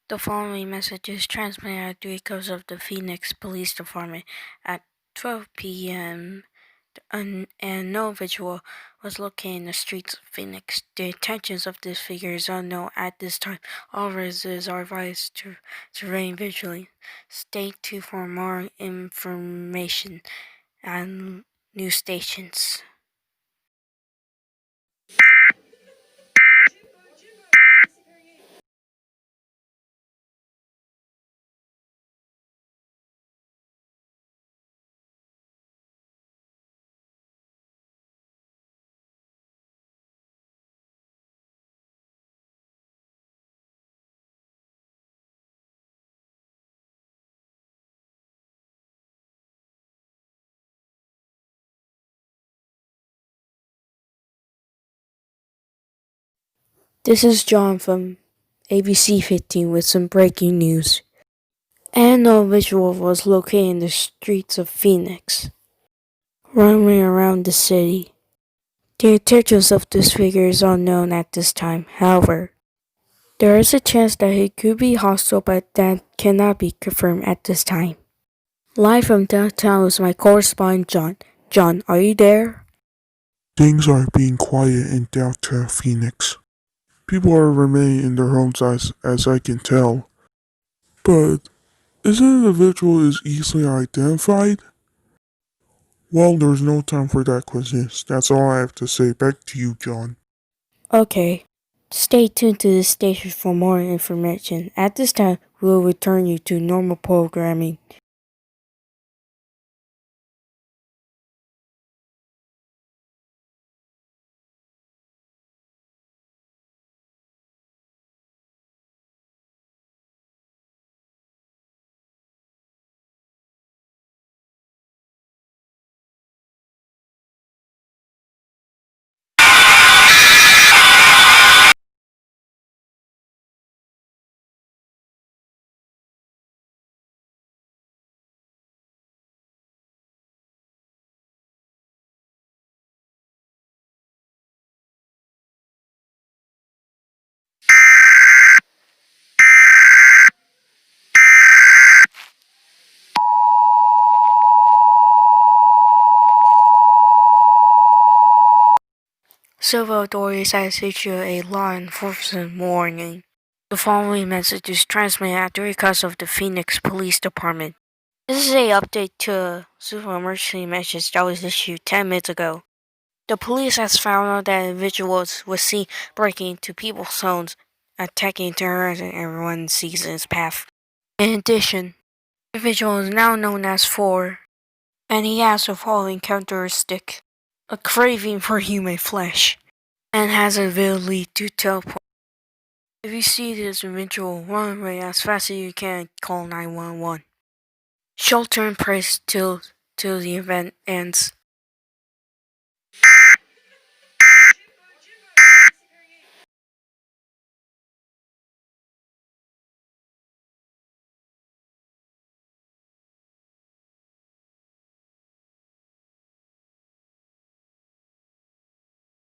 The following message is transmitted at the request of the Phoenix Police Department at 12 p.m. and no visual was located in the streets of Phoenix. The intentions of this figure is unknown at this time. All residents are advised to remain vigilant. Stay tuned for more information and news stations. This is John from ABC 15 with some breaking news. And no visual was located in the streets of Phoenix, roaming around the city. The intentions of this figure is unknown at this time. However, there is a chance that he could be hostile, but that cannot be confirmed at this time. Live from downtown is my correspondent John. John, are you there? Things are being quiet in downtown Phoenix. People are remaining in their homes as I can tell. But is an individual is easily identified? Well, there's no time for that question. That's all I have to say. Back to you, John. Okay. Stay tuned to this station for more information. At this time, we will return you to normal programming. Civil authorities has issued a law enforcement warning. The following message is transmitted at the request of the Phoenix Police Department. This is an update to a civil emergency message that was issued 10 minutes ago. The police has found out that individuals was seen breaking into people's homes, attacking, terrorizing everyone sees in his path. In addition, the individual is now known as 4, and he has the following characteristic: a craving for human flesh, and has an ability to teleport. If you see this individual, run away as fast as you can, call 911. Shelter in place till the event ends.